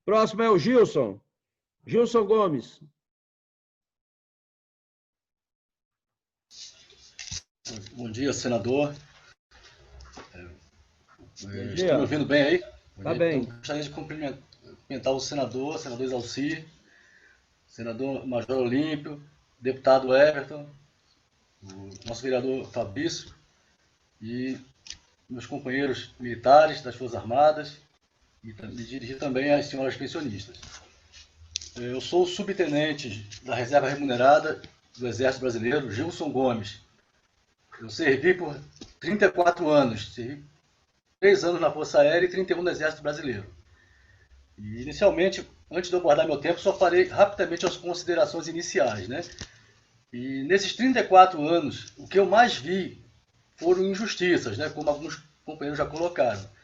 Próximo é o Gilson. Gilson Gomes. Bom dia, senador. Bom Estão dia. me ouvindo bem aí? Tá bem. Então, gostaria de cumprimentar o senador Exalci, senador Major Olímpio, deputado Everton, o nosso vereador Fabrício e meus companheiros militares das Forças Armadas e me dirigir também às senhoras pensionistas. Eu sou o subtenente da Reserva Remunerada do Exército Brasileiro, Gilson Gomes. Eu servi por 34 anos, servi 3 anos na Força Aérea e 31 no Exército Brasileiro. E, inicialmente, antes de eu abordar meu tempo, só farei rapidamente as considerações iniciais, né? E nesses 34 anos, o que eu mais vi foram injustiças, né? Como alguns companheiros já colocaram.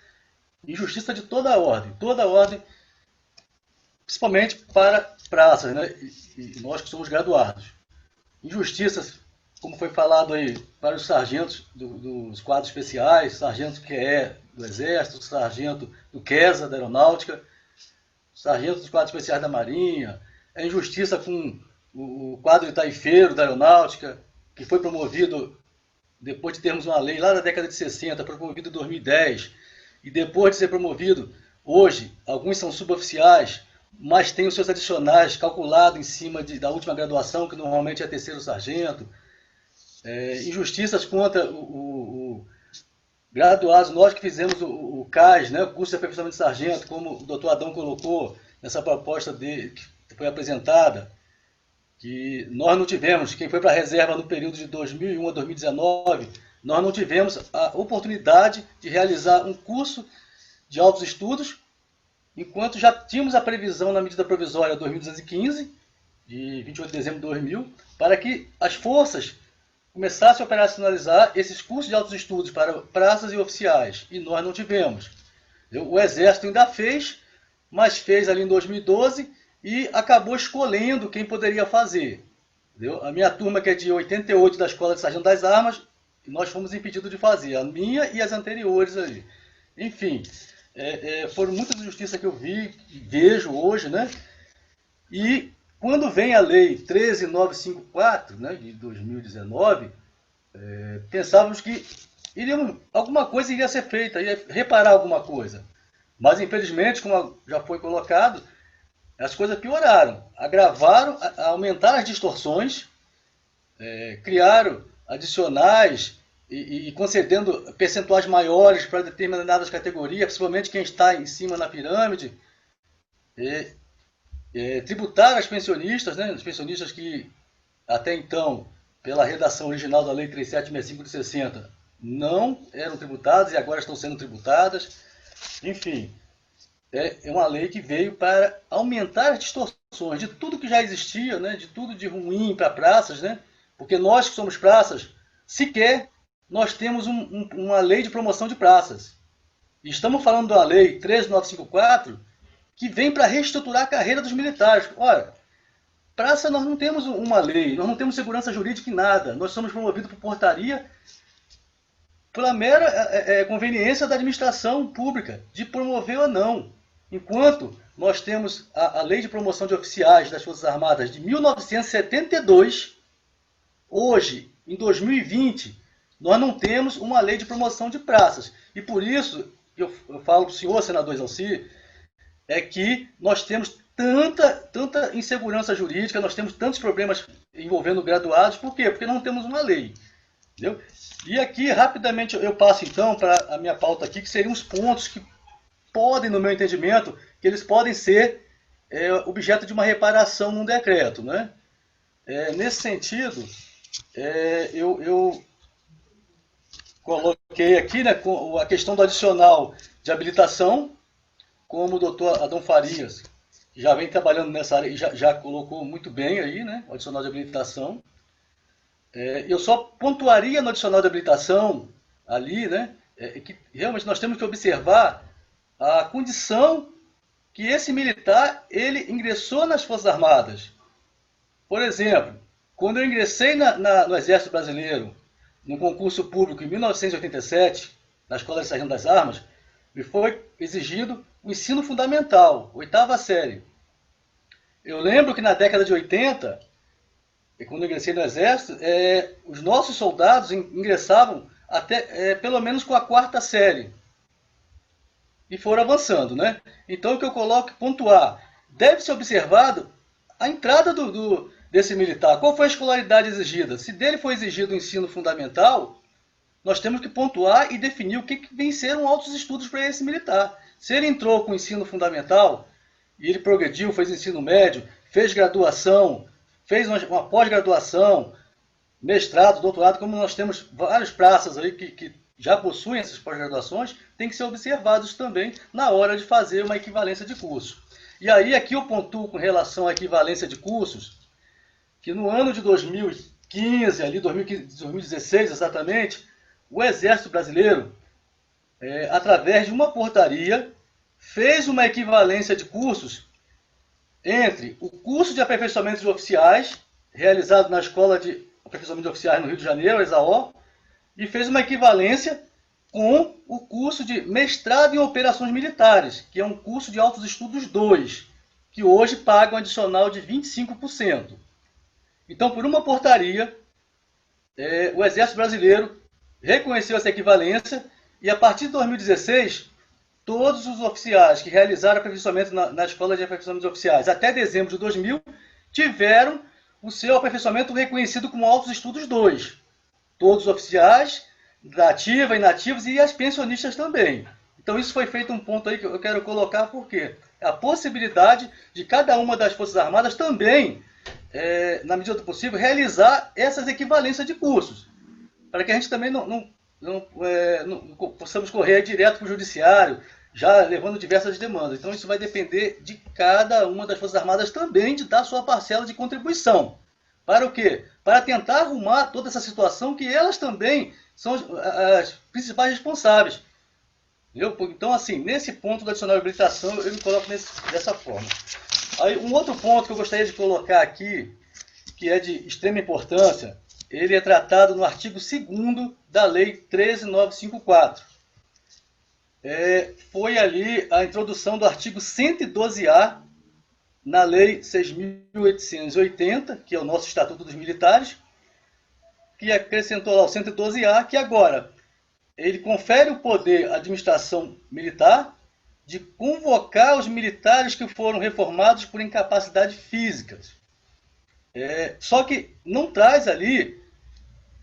Injustiça de toda a ordem, principalmente para praças, né? E nós que somos graduados. Injustiças, como foi falado aí, para os sargentos dos quadros especiais, sargento QE do Exército, sargento do QESA da Aeronáutica, sargento dos quadros especiais da Marinha, a injustiça com o quadro de taifeiro da Aeronáutica, que foi promovido depois de termos uma lei lá da década de 60, promovido em 2010, e depois de ser promovido, hoje, alguns são suboficiais, mas têm os seus adicionais calculados em cima da última graduação, que normalmente é terceiro sargento. Injustiças contra o graduados, nós que fizemos o CAS, né, o curso de aperfeiçoamento de sargento, como o doutor Adão colocou nessa proposta que foi apresentada, que nós não tivemos, quem foi para a reserva no período de 2001 a 2019, nós não tivemos a oportunidade de realizar um curso de altos estudos, enquanto já tínhamos a previsão na medida provisória 2215, de 28 de dezembro de 2000, para que as forças começassem a operacionalizar esses cursos de altos estudos para praças e oficiais, e nós não tivemos. O Exército ainda fez, mas fez ali em 2012 e acabou escolhendo quem poderia fazer. Entendeu? A minha turma, que é de 88 da Escola de Sargento das Armas, nós fomos impedidos de fazer, a minha e as anteriores aí. Enfim, foram muitas injustiças que eu vi, que vejo hoje, né? E quando vem a lei 13954, né, de 2019, pensávamos que alguma coisa iria ser feita, ia reparar alguma coisa. Mas, infelizmente, como já foi colocado, as coisas pioraram, agravaram, aumentaram as distorções, criaram adicionais e concedendo percentuais maiores para determinadas categorias, principalmente quem está em cima na pirâmide. Tributar as pensionistas, né, os pensionistas que até então, pela redação original da Lei 3765 de 60, não eram tributadas e agora estão sendo tributadas. Enfim, é uma lei que veio para aumentar as distorções de tudo que já existia, né, de tudo de ruim para praças, né, porque nós que somos praças, sequer nós temos uma lei de promoção de praças. E estamos falando da Lei 13954, que vem para reestruturar a carreira dos militares. Ora, praça nós não temos uma lei, nós não temos segurança jurídica em nada. Nós somos promovidos por portaria pela mera conveniência da administração pública, de promover ou não. Enquanto nós temos a Lei de Promoção de Oficiais das Forças Armadas de 1972, hoje, em 2020, nós não temos uma lei de promoção de praças. E por isso, eu falo para o senhor, senador Exalci, é que nós temos tanta insegurança jurídica, nós temos tantos problemas envolvendo graduados. Por quê? Porque não temos uma lei. Entendeu? E aqui, rapidamente, eu passo então para a minha pauta aqui, que seriam os pontos que podem, no meu entendimento, que eles podem ser objeto de uma reparação num decreto. Né? Nesse sentido, eu coloquei aqui, né, a questão do adicional de habilitação, como o doutor Adão Farias, que já vem trabalhando nessa área e já colocou muito bem aí, né, o adicional de habilitação. Eu só pontuaria no adicional de habilitação ali, né, que realmente nós temos que observar a condição que esse militar ele ingressou nas Forças Armadas. Por exemplo, quando eu ingressei no Exército Brasileiro, no concurso público em 1987, na Escola de Sargento das Armas, me foi exigido o ensino fundamental, 8ª série. Eu lembro que na década de 80, quando eu ingressei no Exército, os nossos soldados ingressavam até pelo menos com a 4ª série. E foram avançando, né? Então, o que eu coloco, ponto A, deve ser observado a entrada desse militar. Qual foi a escolaridade exigida? Se dele foi exigido o ensino fundamental, nós temos que pontuar e definir o que venceram altos estudos para esse militar. Se ele entrou com o ensino fundamental, e ele progrediu, fez ensino médio, fez graduação, fez uma pós-graduação, mestrado, doutorado, como nós temos vários praças aí que já possuem essas pós-graduações, tem que ser observados também na hora de fazer uma equivalência de curso. E aí aqui eu pontuo com relação à equivalência de cursos, que no ano de 2015, ali 2016 exatamente, o Exército Brasileiro, através de uma portaria, fez uma equivalência de cursos entre o curso de aperfeiçoamento de oficiais, realizado na Escola de Aperfeiçoamento de Oficiais no Rio de Janeiro, a ESAO, e fez uma equivalência com o curso de mestrado em operações militares, que é um curso de altos estudos 2, que hoje paga um adicional de 25%. Então, por uma portaria, o Exército Brasileiro reconheceu essa equivalência e, a partir de 2016, todos os oficiais que realizaram aperfeiçoamento na Escola de Aperfeiçoamento de Oficiais até dezembro de 2000 tiveram o seu aperfeiçoamento reconhecido como altos estudos 2. Todos os oficiais, da ativa, inativos e as pensionistas também. Então isso foi feito um ponto aí que eu quero colocar, porque a possibilidade de cada uma das Forças Armadas também, na medida do possível, realizar essas equivalências de cursos, para que a gente também não possamos correr direto para o judiciário, já levando diversas demandas. Então isso vai depender de cada uma das Forças Armadas também de dar sua parcela de contribuição. Para o quê? Para tentar arrumar toda essa situação que elas também são as principais responsáveis. Entendeu? Então, assim, nesse ponto do adicional de habilitação, eu me coloco dessa forma. Aí, um outro ponto que eu gostaria de colocar aqui, que é de extrema importância, ele é tratado no artigo 2º da Lei 13.954. Foi ali a introdução do artigo 112A na Lei 6.880, que é o nosso Estatuto dos Militares, que acrescentou lá o 112A, que agora ele confere o poder à administração militar de convocar os militares que foram reformados por incapacidade física. Só que não traz ali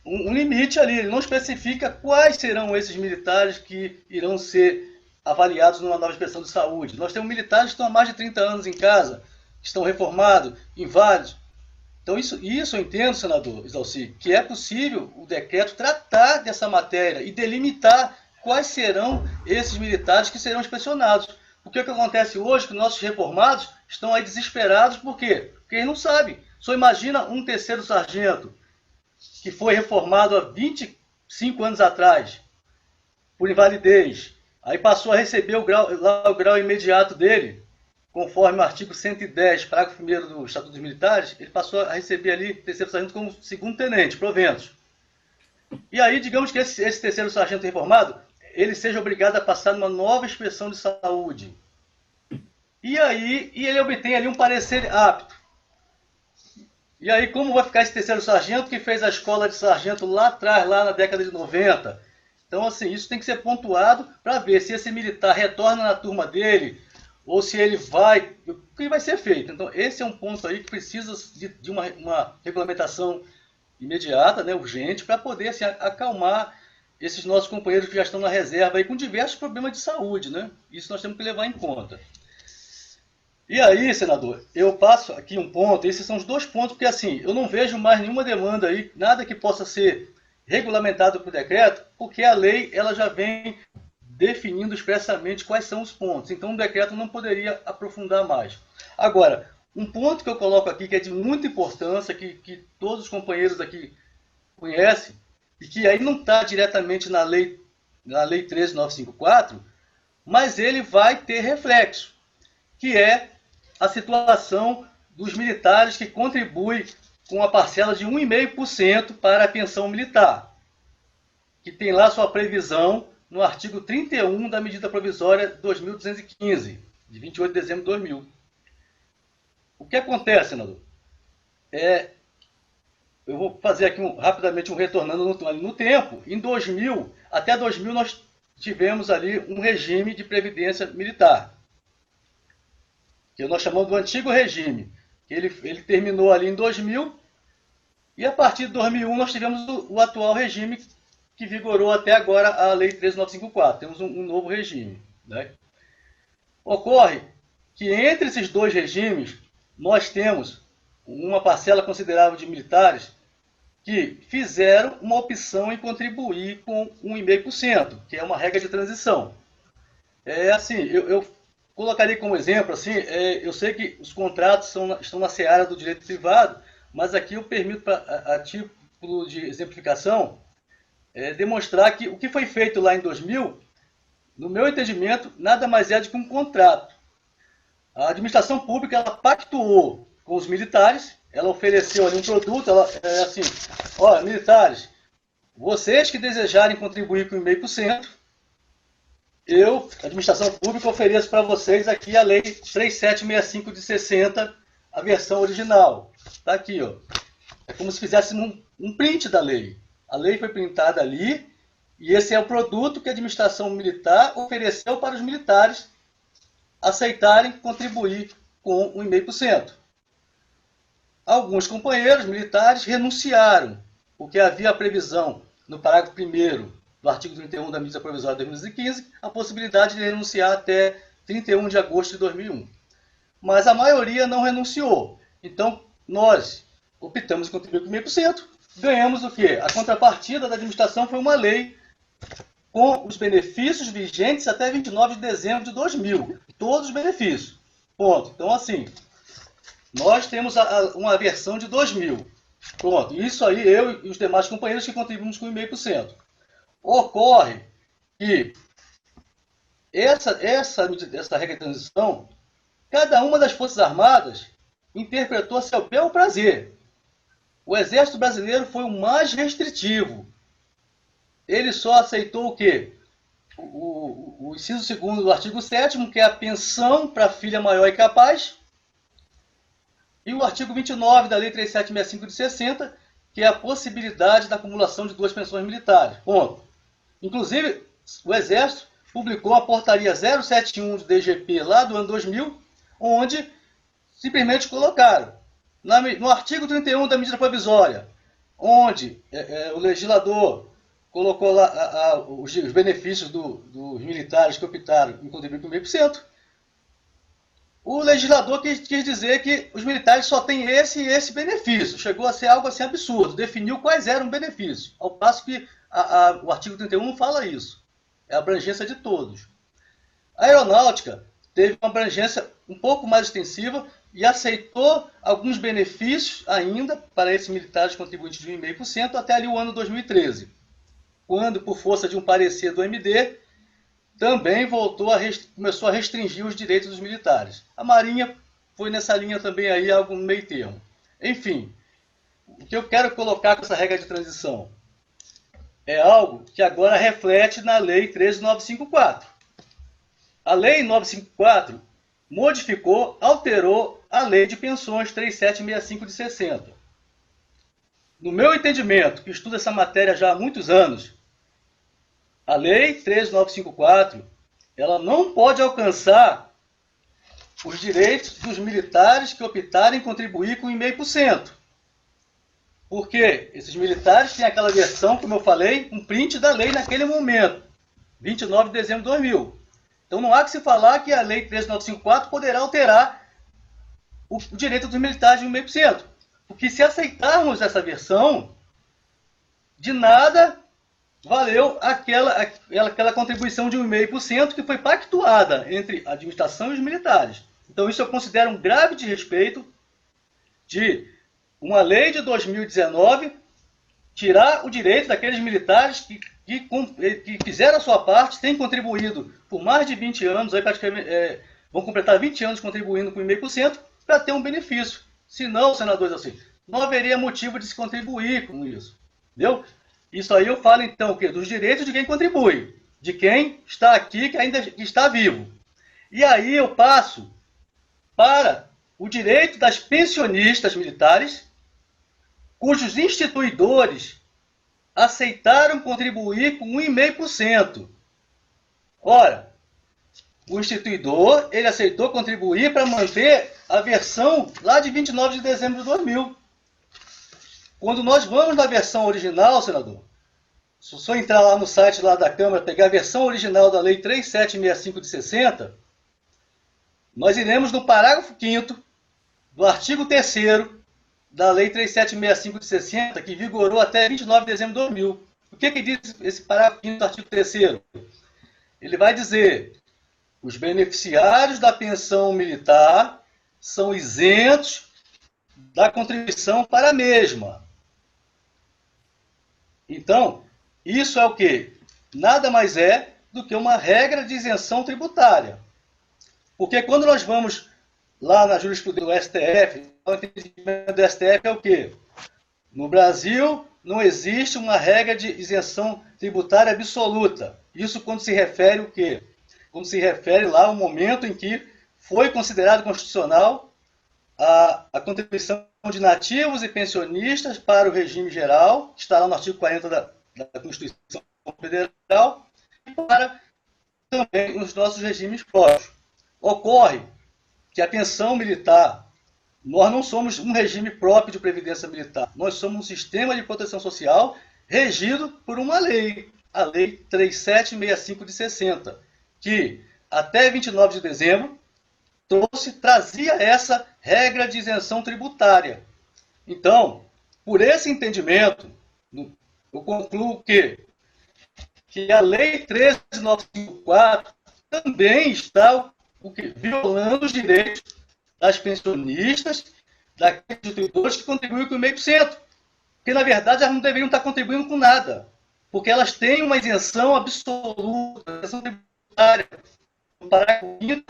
um limite ali, ele não especifica quais serão esses militares que irão ser avaliados numa nova inspeção de saúde. Nós temos militares que estão há mais de 30 anos em casa, que estão reformados, inválidos. Então isso eu entendo, senador Exalci, que é possível o decreto tratar dessa matéria e delimitar quais serão esses militares que serão inspecionados. Porque o que acontece hoje é que nossos reformados estão aí desesperados, por quê? Porque eles não sabem. Só imagina um terceiro sargento que foi reformado há 25 anos atrás, por invalidez, aí passou a receber o grau imediato dele, conforme o artigo 110, parágrafo 1º do Estatuto dos Militares, ele passou a receber ali terceiro sargento como segundo tenente, proventos. E aí, digamos que esse terceiro sargento reformado, ele seja obrigado a passar numa nova inspeção de saúde. E aí, ele obtém ali um parecer apto. E aí, como vai ficar esse terceiro sargento que fez a escola de sargento lá atrás, lá na década de 90? Então, assim, isso tem que ser pontuado para ver se esse militar retorna na turma dele, ou se ele vai... O que vai ser feito? Então, esse é um ponto aí que precisa de uma regulamentação imediata, né, urgente, para poder assim, acalmar esses nossos companheiros que já estão na reserva aí com diversos problemas de saúde, né? Isso nós temos que levar em conta. E aí, senador, eu passo aqui um ponto, esses são os 2 pontos, porque assim, eu não vejo mais nenhuma demanda aí, nada que possa ser regulamentado por decreto, porque a lei ela já vem definindo expressamente quais são os pontos. Então, o decreto não poderia aprofundar mais. Agora, um ponto que eu coloco aqui, que é de muita importância, que todos os companheiros aqui conhecem, e que aí não está diretamente na lei 13.954, mas ele vai ter reflexo, que é a situação dos militares que contribuem com a parcela de 1,5% para a pensão militar, que tem lá sua previsão no artigo 31 da medida provisória 2215, de 28 de dezembro de 2000. O que acontece, senador? Eu vou fazer aqui rapidamente retornando no tempo. Em 2000, até 2000, nós tivemos ali um regime de previdência militar, que nós chamamos do antigo regime. Ele terminou ali em 2000, e a partir de 2001 nós tivemos o atual regime que vigorou até agora, a Lei 13.954. Temos um novo regime, né? Ocorre que entre esses dois regimes nós temos uma parcela considerável de militares que fizeram uma opção em contribuir com 1,5%, que é uma regra de transição. Assim, eu colocaria como exemplo, assim, eu sei que os contratos estão na seara do direito privado, mas aqui eu permito, a título de exemplificação, demonstrar que o que foi feito lá em 2000, no meu entendimento, nada mais é do que um contrato. A administração pública, ela pactuou com os militares, ela ofereceu ali um produto, assim, olha, militares, vocês que desejarem contribuir com 1,5%, eu, administração pública, ofereço para vocês aqui a Lei 3765 de 60, a versão original. Está aqui, ó. É como se fizesse um print da lei. A lei foi printada ali, e esse é o produto que a administração militar ofereceu para os militares aceitarem contribuir com 1,5%. Alguns companheiros militares renunciaram, porque havia a previsão, no parágrafo 1º do artigo 31 da medida provisória de 2015, a possibilidade de renunciar até 31 de agosto de 2001. Mas a maioria não renunciou. Então, nós optamos em contribuir com 1,5%, ganhamos o quê? A contrapartida da administração foi uma lei com os benefícios vigentes até 29 de dezembro de 2000. Todos os benefícios. Ponto. Então, assim, nós temos uma versão de 2000. Pronto. Isso aí, eu e os demais companheiros que contribuímos com 1,5%. Ocorre que essa regra de transição, cada uma das Forças Armadas interpretou a seu bel prazer. O Exército Brasileiro foi o mais restritivo. Ele só aceitou o quê? O inciso 2º do artigo 7º, que é a pensão para filha maior e capaz, e o artigo 29 da Lei 3765 de 60, que é a possibilidade da acumulação de 2 pensões militares. Ponto. Inclusive, o Exército publicou a portaria 071 do DGP lá do ano 2000, onde simplesmente colocaram, no artigo 31 da medida provisória, onde o legislador colocou lá os benefícios dos militares que optaram em contribuir com 1,5%, o legislador quis dizer que os militares só têm esse e esse benefício. Chegou a ser algo assim absurdo, definiu quais eram os benefícios, ao passo que o artigo 31 não fala isso. É a abrangência de todos. A aeronáutica teve uma abrangência um pouco mais extensiva e aceitou alguns benefícios ainda para esses militares contribuintes de 1,5% até ali o ano 2013, quando, por força de um parecer do MD, também começou a restringir os direitos dos militares. A Marinha foi nessa linha também aí, algo no meio termo. Enfim, o que eu quero colocar com essa regra de transição é algo que agora reflete na Lei 13.954. A Lei 954 modificou, alterou a Lei de Pensões 3765 de 60. No meu entendimento, que estudo essa matéria já há muitos anos, a Lei 13.954, ela não pode alcançar os direitos dos militares que optarem em contribuir com 1,5%. Porque esses militares têm aquela versão, como eu falei, um print da lei naquele momento, 29 de dezembro de 2000. Então não há que se falar que a Lei 13.954 poderá alterar o direito dos militares de 1,5%. Porque se aceitarmos essa versão, de nada valeu aquela contribuição de 1,5% que foi pactuada entre a administração e os militares. Então isso eu considero um grave desrespeito de uma lei de 2019 tirar o direito daqueles militares que fizeram a sua parte, têm contribuído por mais de 20 anos, aí praticamente, vão completar 20 anos contribuindo com 1,5%, para ter um benefício. Se não, senadores, assim, não haveria motivo de se contribuir com isso. Entendeu? Isso aí eu falo, então, o quê? Dos direitos de quem contribui. de quem está aqui, que ainda está vivo. E aí eu passo para o direito das pensionistas militares, cujos instituidores aceitaram contribuir com 1,5%. Ora, o instituidor, ele aceitou contribuir para manter a versão lá de 29 de dezembro de 2000. Quando nós vamos na versão original, senador, se o senhor entrar lá no site lá da Câmara, pegar a versão original da Lei 3765 de 60, nós iremos no parágrafo 5º do artigo 3º da Lei 3765 de 60, que vigorou até 29 de dezembro de 2000. O que diz esse parágrafo 5º do artigo 3º? Ele vai dizer: os beneficiários da pensão militar são isentos da contribuição para a mesma. Então, isso é o quê? Nada mais é do que uma regra de isenção tributária. Porque quando nós vamos lá na jurisprudência do STF, o entendimento do STF é o quê? No Brasil, não existe uma regra de isenção tributária absoluta. Isso quando se refere o quê? Quando se refere lá ao momento em que foi considerado constitucional a contribuição de nativos e pensionistas para o regime geral, que está lá no artigo 40 da Constituição Federal, e para também os nossos regimes próprios. Ocorre que a pensão militar, nós não somos um regime próprio de previdência militar, nós somos um sistema de proteção social regido por uma lei, a Lei 3765 de 60, que até 29 de dezembro trazia essa regra de isenção tributária. Então, por esse entendimento, eu concluo que a Lei 13954 também está violando os direitos das pensionistas, daqueles instituidores que contribuem com 0,5%. Porque, na verdade, elas não deveriam estar contribuindo com nada, porque elas têm uma isenção absoluta, isenção tributária, no parágrafo 5º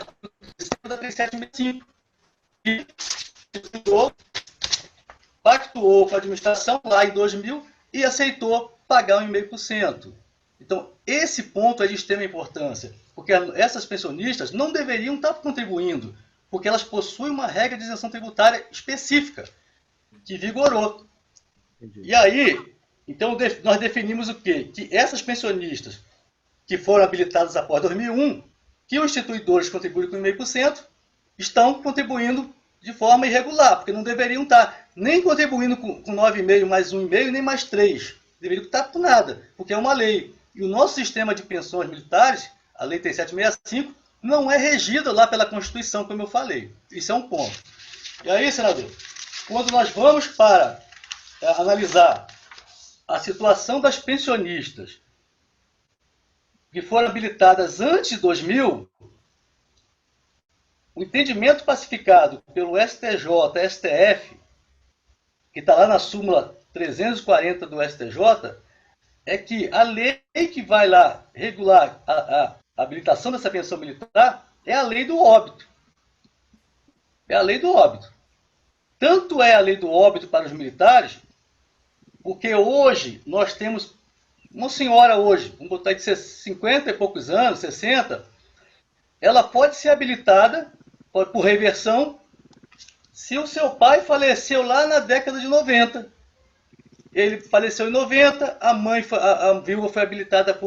da 3765, que pactuou com a administração lá em 2000 e aceitou pagar 1,5%. Então, esse ponto é de extrema importância, porque essas pensionistas não deveriam estar contribuindo, porque elas possuem uma regra de isenção tributária específica, que vigorou. Entendi. E aí, então, nós definimos o quê? Que essas pensionistas que foram habilitadas após 2001, que os instituidores contribuem com 1,5%, estão contribuindo de forma irregular, porque não deveriam estar nem contribuindo com 9,5% mais 1,5% nem mais 3%. Deveriam estar com nada, porque é uma lei. E o nosso sistema de pensões militares, a Lei 3765, não é regida lá pela Constituição, como eu falei. Isso é um ponto. E aí, senador, quando nós vamos para analisar a situação das pensionistas que foram habilitadas antes de 2000, o entendimento pacificado pelo STJ, STF, que está lá na súmula 340 do STJ, é que a lei que vai lá regular a habilitação dessa pensão militar é a lei do óbito. É a lei do óbito. Tanto é a lei do óbito para os militares, porque hoje nós temos uma senhora hoje, vamos botar de 50 e poucos anos, 60, ela pode ser habilitada por reversão se o seu pai faleceu lá na década de 90. Ele faleceu em 90, a viúva foi habilitada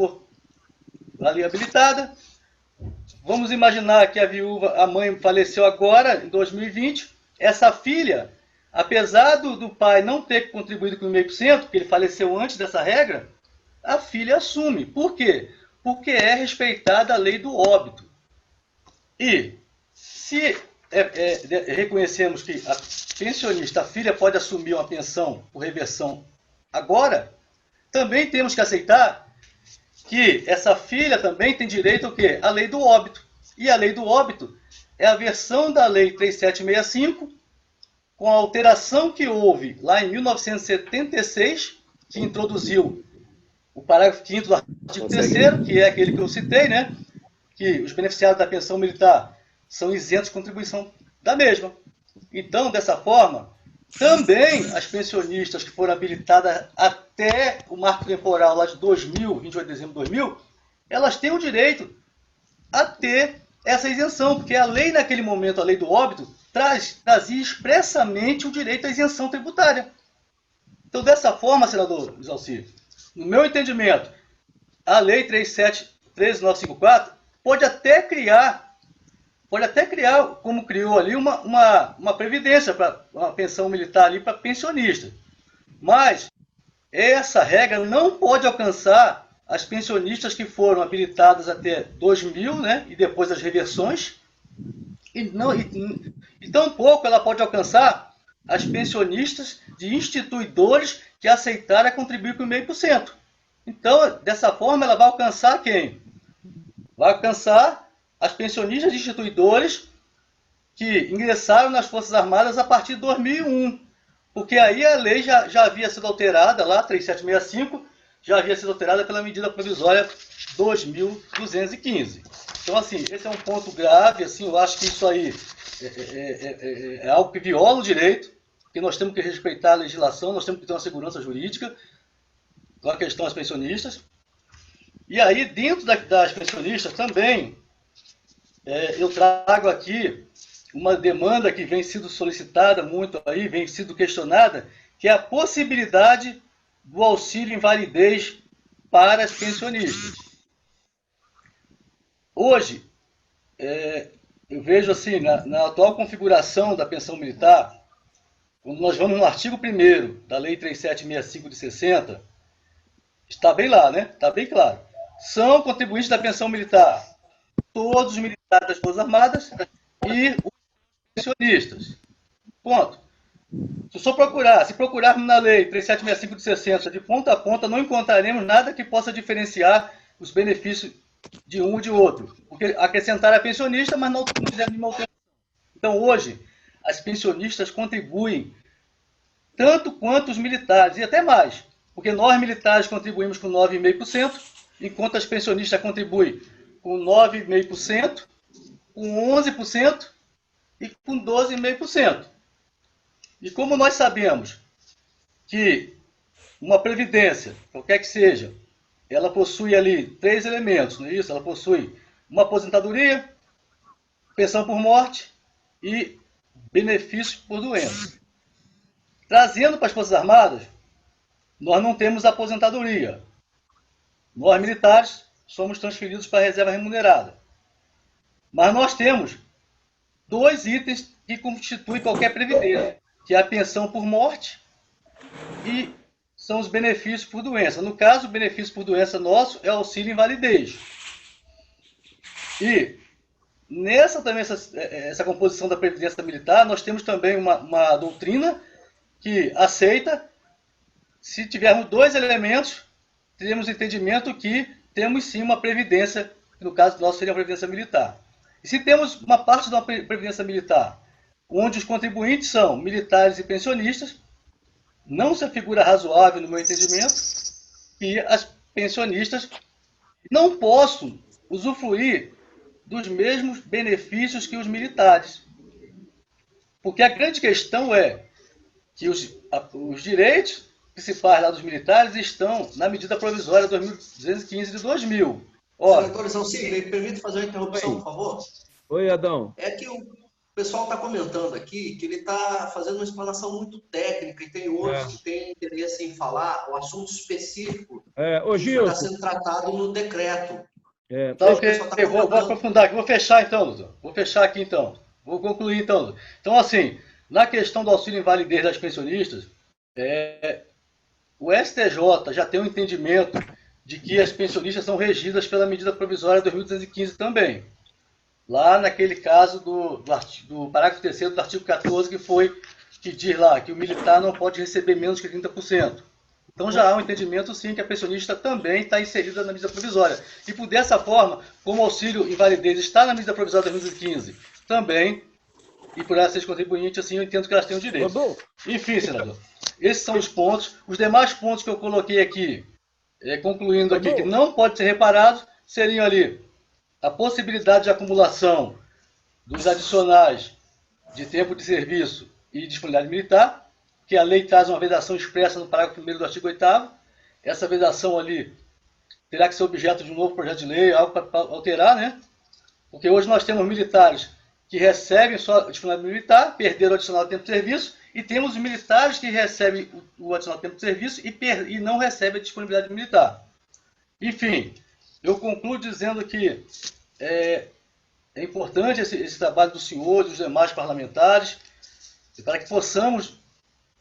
ali habilitada. Vamos imaginar que a mãe faleceu agora, em 2020. Essa filha, apesar do pai não ter contribuído com 1,5%, porque ele faleceu antes dessa regra, a filha assume. Por quê? Porque é respeitada a lei do óbito. E se reconhecemos que a pensionista, a filha, pode assumir uma pensão por reversão agora, também temos que aceitar que essa filha também tem direito ao quê? A lei do óbito. E a lei do óbito é a versão da Lei 3765, com a alteração que houve lá em 1976, que introduziu o parágrafo 5º do artigo 3º, que é aquele que eu citei, né? Que os beneficiários da pensão militar são isentos de contribuição da mesma. Então, dessa forma, também as pensionistas que foram habilitadas até o marco temporal lá de 2000, 28 de dezembro de 2000, elas têm o direito a ter essa isenção, porque a lei naquele momento, a lei do óbito, trazia expressamente o direito à isenção tributária. Então, dessa forma, senador Isalci, no meu entendimento, a lei 13954 pode até criar, como criou ali, uma previdência, para uma pensão militar ali para pensionista. Mas essa regra não pode alcançar as pensionistas que foram habilitadas até 2000, né, e depois as reversões, e tampouco ela pode alcançar as pensionistas de instituidores que aceitaram contribuir com 0,5%. Então, dessa forma, ela vai alcançar quem? Vai alcançar as pensionistas de instituidores que ingressaram nas Forças Armadas a partir de 2001. Porque aí a lei já havia sido alterada, lá, 3765, já havia sido alterada pela medida provisória 2215. Então, assim, esse é um ponto grave, assim, eu acho que isso aí é algo que viola o direito, que nós temos que respeitar a legislação, nós temos que ter uma segurança jurídica com a questão das pensionistas. E aí, dentro das pensionistas também, eu trago aqui uma demanda que vem sendo solicitada muito aí, vem sendo questionada, que é a possibilidade do auxílio invalidez para as pensionistas. Hoje, eu vejo assim, na atual configuração da pensão militar, quando nós vamos no artigo 1º da Lei 3765 de 60, está bem lá, né? Está bem claro. São contribuintes da pensão militar todos os militares das Forças Armadas e os pensionistas. Ponto. Se procurarmos na Lei 3765 de 60, de ponta a ponta, não encontraremos nada que possa diferenciar os benefícios de um e de outro. Porque acrescentaram a pensionista, mas não fizeram nenhuma alteração. Então, hoje, as pensionistas contribuem tanto quanto os militares, e até mais. Porque nós, militares, contribuímos com 9,5%, enquanto as pensionistas contribuem com 9,5%, com 11% e com 12,5%. E como nós sabemos que uma previdência, qualquer que seja, ela possui ali 3 elementos, não é isso? Ela possui uma aposentadoria, pensão por morte e benefício por doença. Trazendo para as Forças Armadas, nós não temos aposentadoria. Nós, militares, somos transferidos para a reserva remunerada. Mas nós temos 2 itens que constituem qualquer previdência, que é a pensão por morte e são os benefícios por doença. No caso, o benefício por doença nosso é o auxílio invalidez. E nessa também, essa composição da Previdência Militar, nós temos também uma doutrina que aceita, se tivermos 2 elementos, teremos entendimento que temos sim uma previdência, que no caso nosso seria a Previdência Militar. E se temos uma parte da Previdência Militar, onde os contribuintes são militares e pensionistas, não se figura razoável, no meu entendimento, que as pensionistas não possam usufruir dos mesmos benefícios que os militares. Porque a grande questão é que os direitos principais lá dos militares estão na medida provisória 2215 de 2000. Senador Isalci, me permite fazer uma interrupção, por favor? Oi, Adão. É que o pessoal está comentando aqui que ele está fazendo uma explanação muito técnica e tem outros que têm interesse em falar o assunto específico Ô, que Gilson. está sendo tratado no decreto. Tá, ok. Vou aprofundar aqui. Vou fechar então, doutor. Vou fechar aqui então. Vou concluir então, doutor. Então, assim, na questão do auxílio invalidez das pensionistas, o STJ já tem um entendimento de que as pensionistas são regidas pela medida provisória 2215 também. Lá naquele caso do parágrafo 3º do artigo 14, que diz lá que o militar não pode receber menos que 30%. Então já há um entendimento, sim, que a pensionista também está inserida na medida provisória. E por dessa forma, como o auxílio invalidez está na medida provisória 2015 também, e por elas ser contribuinte, assim, eu entendo que elas têm o direito. Enfim, senador, esses são os pontos. Os demais pontos que eu coloquei aqui, concluindo aqui, que não pode ser reparado, seriam ali a possibilidade de acumulação dos adicionais de tempo de serviço e disponibilidade militar, que a lei traz uma vedação expressa no parágrafo 1º do artigo 8º. Essa vedação ali terá que ser objeto de um novo projeto de lei, algo para alterar, né? Porque hoje nós temos militares que recebem só disponibilidade militar, perderam o adicional de tempo de serviço, e temos os militares que recebem o adicional de tempo de serviço e não recebem a disponibilidade militar. Enfim, eu concluo dizendo que é importante esse trabalho do senhor e dos demais parlamentares para que possamos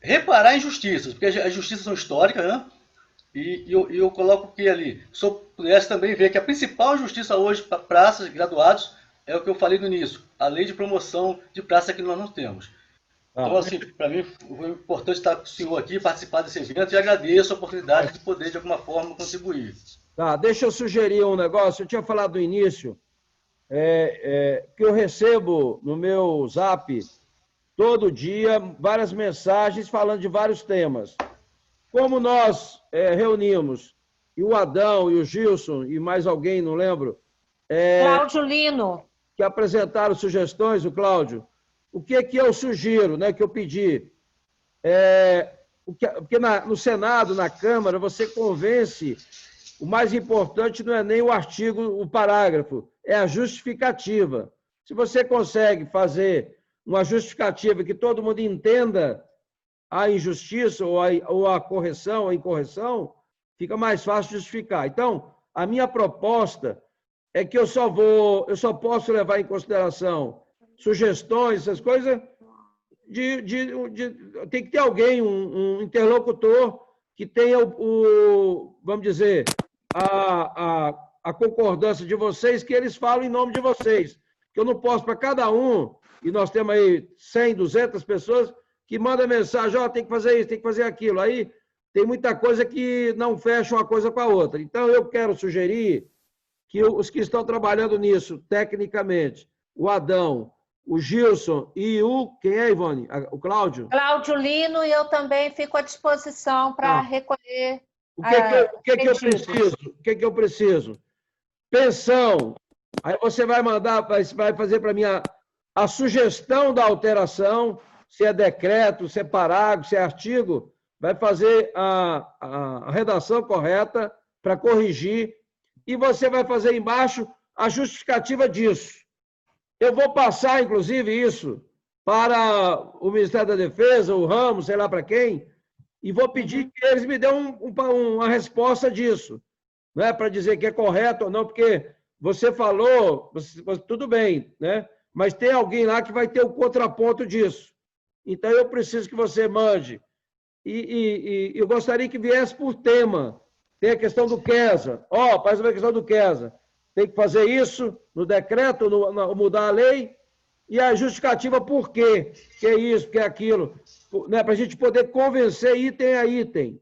reparar injustiças, porque as injustiças são históricas, né? E eu coloco que ali, se eu pudesse também ver que a principal injustiça hoje para praças, graduados, é o que eu falei no início, a lei de promoção de praça que nós não temos. Então, assim, para mim, foi importante estar com o senhor aqui, participar desse evento, e agradeço a oportunidade de poder, de alguma forma, contribuir. Tá, deixa eu sugerir um negócio. Eu tinha falado no início que eu recebo no meu Zap, todo dia, várias mensagens falando de vários temas. Como nós reunimos, e o Adão, e o Gilson, e mais alguém, não lembro. Cláudio Lino. Que apresentaram sugestões, o Cláudio. O que eu sugiro, né, que eu pedi? Porque no Senado, na Câmara, você convence, o mais importante não é nem o artigo, o parágrafo, é a justificativa. Se você consegue fazer uma justificativa que todo mundo entenda a injustiça ou a correção ou a incorreção, fica mais fácil justificar. Então, a minha proposta é que eu só posso levar em consideração sugestões, essas coisas, tem que ter alguém, um interlocutor que tenha vamos dizer, a concordância de vocês, que eles falam em nome de vocês. Que eu não posso, para cada um, e nós temos aí 100, 200 pessoas, que mandam mensagem, tem que fazer isso, tem que fazer aquilo. Aí tem muita coisa que não fecha uma coisa com a outra. Então, eu quero sugerir que os que estão trabalhando nisso, tecnicamente, o Adão, o Gilson e quem é, Ivone? O Cláudio? Cláudio Lino, e eu também fico à disposição para recolher. O que eu preciso? O que eu preciso? Pensão. Aí você vai fazer para mim a sugestão da alteração, se é decreto, se é parágrafo, se é artigo, vai fazer a redação correta para corrigir, e você vai fazer embaixo a justificativa disso. Eu vou passar, inclusive, isso para o Ministério da Defesa, o Ramos, sei lá para quem, e vou pedir que eles me dêem uma resposta disso, né? Para dizer que é correto ou não, porque você falou, tudo bem, né? Mas tem alguém lá que vai ter o contraponto disso. Então, eu preciso que você mande. E eu gostaria que viesse por tema. Tem a questão do QESA. Faz a questão do QESA. Tem que fazer isso no decreto, mudar a lei, e a justificativa por quê, que é isso, que é aquilo, né? Para a gente poder convencer item a item.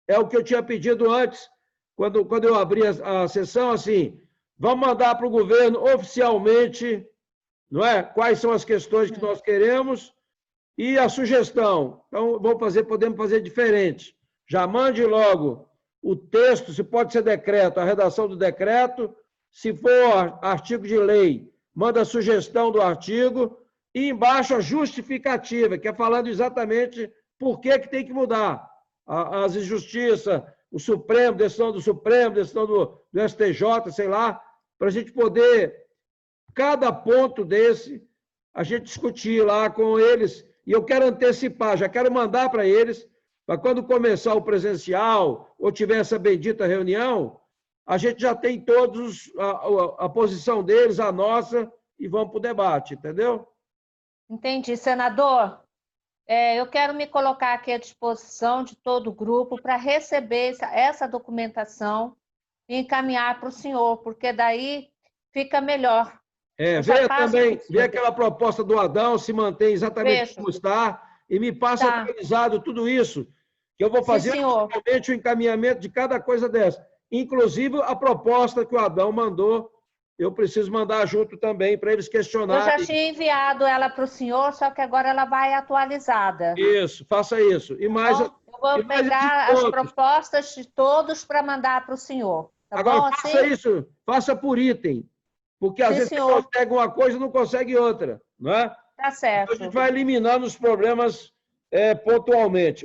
É o que eu tinha pedido antes, quando eu abri a sessão, assim, vamos mandar para o governo oficialmente, não é? Quais são as questões que nós queremos e a sugestão. Então, podemos fazer diferente. Já mande logo o texto, se pode ser decreto, a redação do decreto. Se for artigo de lei, manda a sugestão do artigo e embaixo a justificativa, que é falando exatamente por que tem que mudar. As injustiças, o Supremo, decisão do Supremo, decisão do STJ, sei lá, para a gente poder, cada ponto desse, a gente discutir lá com eles. E eu quero antecipar, já quero mandar para eles, para quando começar o presencial ou tiver essa bendita reunião, a gente já tem todos a posição deles, a nossa, e vamos para o debate, entendeu? Entendi, senador. Eu quero me colocar aqui à disposição de todo o grupo para receber essa documentação e encaminhar para o senhor, porque daí fica melhor. Vê aquela proposta do Adão, se mantém exatamente como está, e me passa atualizado tudo isso, que eu vou fazer realmente o encaminhamento de cada coisa dessa. Inclusive, a proposta que o Adão mandou, eu preciso mandar junto também, para eles questionarem. Eu já tinha enviado ela para o senhor, só que agora ela vai atualizada. Isso, faça isso. E mais, então, eu vou pegar as propostas de todos para mandar para o senhor. Tá agora, bom, faça assim? isso, faça por item. Porque às vezes você consegue uma coisa e não consegue outra. Não é? Tá certo. Então, a gente vai eliminando os problemas pontualmente.